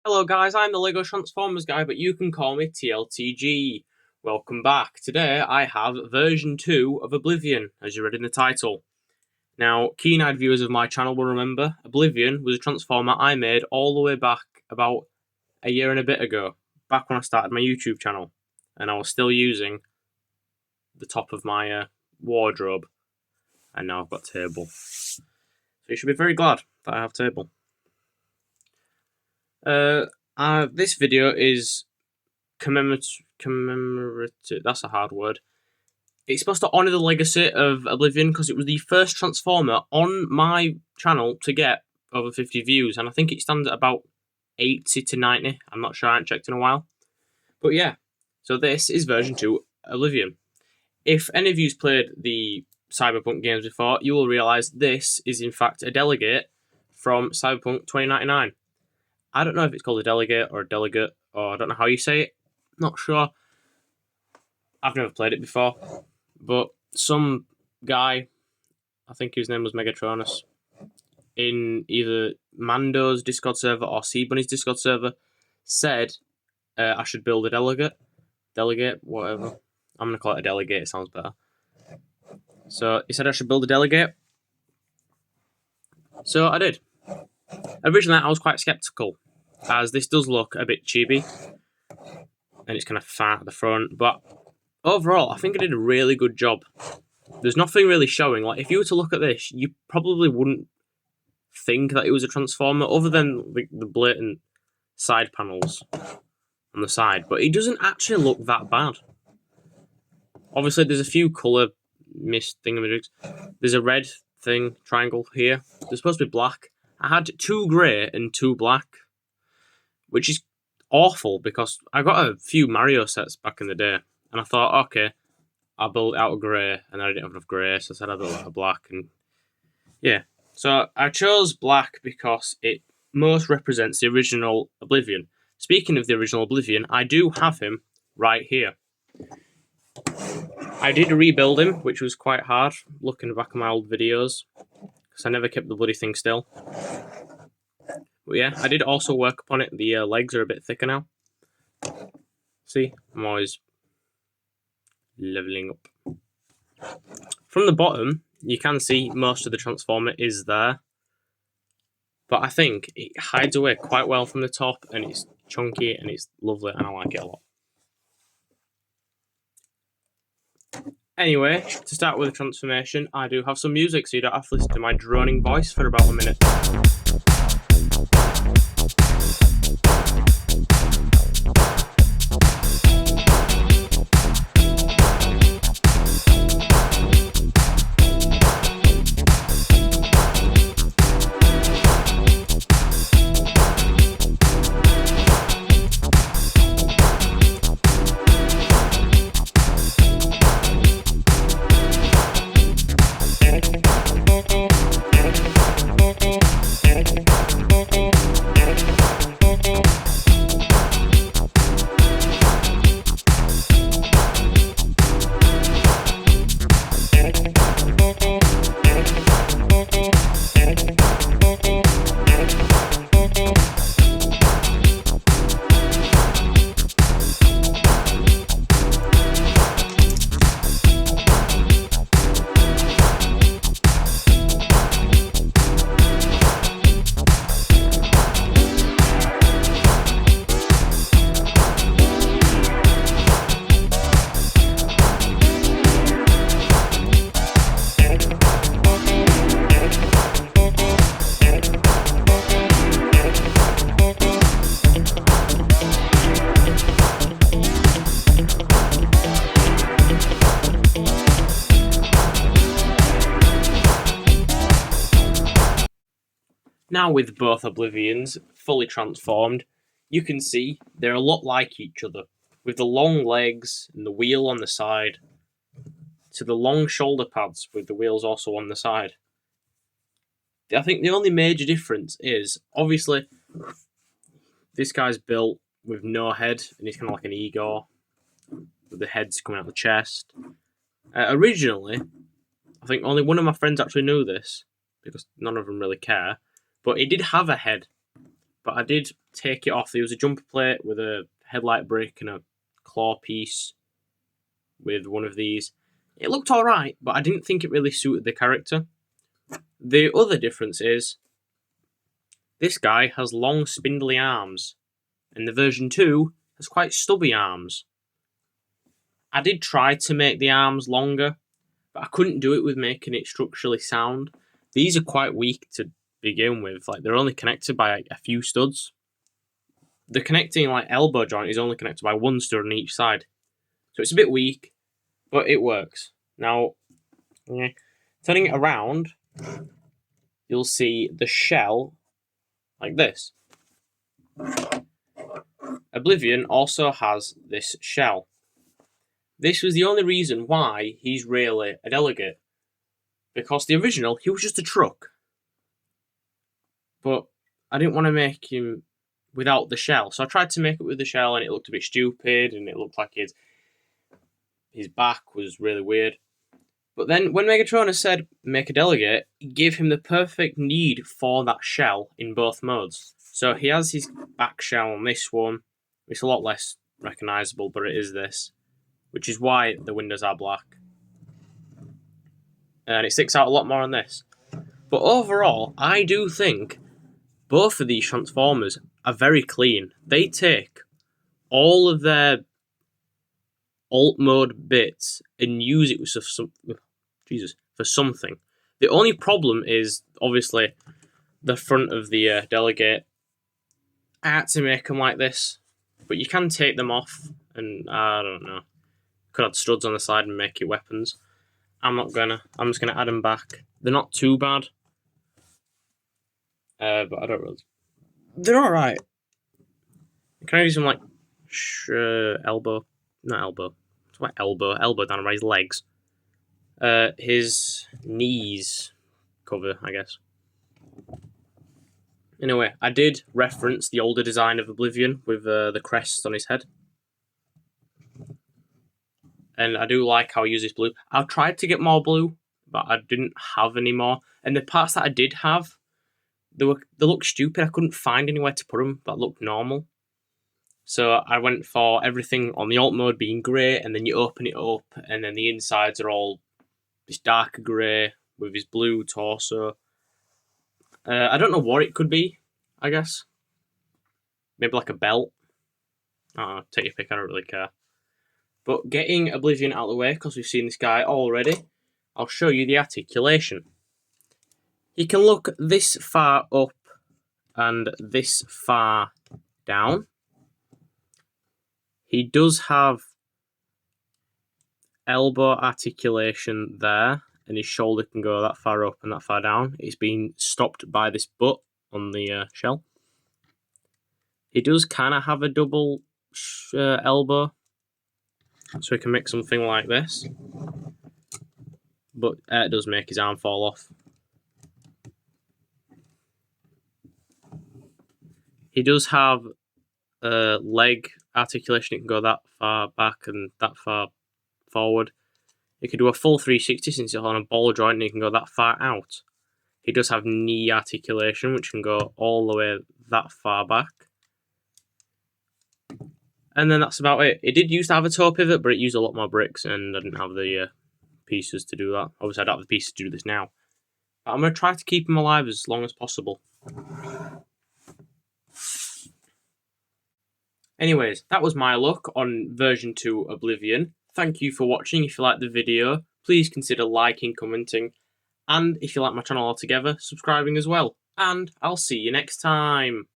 Hello guys, I'm the LEGO Transformers guy, but you can call me TLTG. Welcome back. Today I have version 2 of Oblivion, as you read in the title. Now, keen-eyed viewers of my channel will remember, Oblivion was a Transformer I made all the way back about a year and a bit ago, back when I started my YouTube channel, and I was still using the top of my wardrobe, and now I've got table. So you should be very glad that I have table. This video is commemorative. That's a hard word. It's supposed to honour the legacy of Oblivion because it was the first Transformer on my channel to get over 50 views, and I think it stands at about 80 to 90. I'm not sure, I haven't checked in a while. But yeah, so this is version 2 Oblivion. If any of you's played the Cyberpunk games before, you will realise this is in fact a delegate from Cyberpunk 2099. I don't know if it's called a delegate, or I don't know how you say it. Not sure. I've never played it before. But some guy, I think his name was Megatronus, in either Mando's Discord server or Seabunny's Discord server, said I should build a delegate, whatever. I'm going to call it a delegate, it sounds better. So he said I should build a delegate. So I did. Originally, I was quite skeptical, as this does look a bit chibi, and it's kind of fat at the front, but overall, I think I did a really good job. There's nothing really showing. Like, if you were to look at this, you probably wouldn't think that it was a Transformer, other than the blatant side panels on the side, but it doesn't actually look that bad. Obviously, there's a few colour mist thingamajigs. There's a red thing, triangle here. They're supposed to be black. I had 2 grey and 2 black, which is awful because I got a few Mario sets back in the day, and I thought, okay, I'll build it out of grey, and then I didn't have enough grey, so I said I'll build it out of black, and yeah. So I chose black because it most represents the original Oblivion. Speaking of the original Oblivion, I do have him right here. I did rebuild him, which was quite hard, looking back at my old videos, because I never kept the bloody thing still. But yeah, I did also work upon it. The legs are a bit thicker now. See, I'm always leveling up. From the bottom, you can see most of the Transformer is there. But I think it hides away quite well from the top, and it's chunky, and it's lovely, and I like it a lot. Anyway, to start with the transformation, I do have some music, so you don't have to listen to my droning voice for about a minute. Now with both Oblivions fully transformed, you can see they're a lot like each other, with the long legs and the wheel on the side, to the long shoulder pads with the wheels also on the side. I think the only major difference is, obviously, this guy's built with no head, and he's kind of like an Igor, with the heads coming out of the chest. Originally, I think only one of my friends actually knew this, because none of them really care, but he did have a head but I did take it off. There was a jumper plate with a headlight brick and a claw piece with one of these. It looked alright, but I didn't think it really suited the character. The other difference is this guy has long, spindly arms, and the version 2 has quite stubby arms. I did try to make the arms longer, but I couldn't do it with making it structurally sound. These are quite weak to begin with. Like, they're only connected by a few studs. The connecting elbow joint is only connected by one stud on each side, so it's a bit weak, but it works. Now, turning it around, you'll see the shell like this. Oblivion also has this shell. This was the only reason why he's really a delegate, because the original, he was just a truck. But I didn't want to make him without the shell, so I tried to make it with the shell, and it looked a bit stupid, and it looked like his back was really weird. But then when Megatronus said make a delegate, it gave him the perfect need for that shell in both modes. So he has his back shell on this one. It's a lot less recognisable, but it is this, which is why the windows are black. And it sticks out a lot more on this. But overall, I do think both of these Transformers are very clean. They take all of their alt mode bits and use it for something. The only problem is obviously the front of the delegate. I had to make them like this, but you can take them off, and I don't know. Could add studs on the side and make it weapons. I'm not gonna. I'm just gonna add them back. They're not too bad, but I don't really. They're all right. Can I do some elbow? Not elbow. What elbow? Elbow down by his legs. His knees cover, I guess. Anyway, I did reference the older design of Oblivion with the crest on his head. And I do like how he uses blue. I tried to get more blue, but I didn't have any more. And the parts that I did have, they looked stupid. I couldn't find anywhere to put them that looked normal. So I went for everything on the alt mode being grey, and then you open it up, and then the insides are all this darker grey with his blue torso. I don't know what it could be, I guess. Maybe like a belt. Take your pick, I don't really care. But getting Oblivion out of the way, because we've seen this guy already, I'll show you the articulation. He can look this far up and this far down. He does have elbow articulation there, and his shoulder can go that far up and that far down. It's been stopped by this butt on the shell. He does kind of have a double elbow, so he can make something like this. But it does make his arm fall off. He does have leg articulation. It can go that far back and that far forward. He can do a full 360 since it's on a ball joint, and he can go that far out. He does have knee articulation, which can go all the way that far back. And then that's about it. It did used to have a toe pivot, but it used a lot more bricks, and I didn't have the pieces to do that. Obviously, I don't have the pieces to do this now. But I'm going to try to keep him alive as long as possible. Anyways, that was my look on version 2 Oblivion. Thank you for watching. If you liked the video, please consider liking, commenting, and if you like my channel altogether, subscribing as well. And I'll see you next time.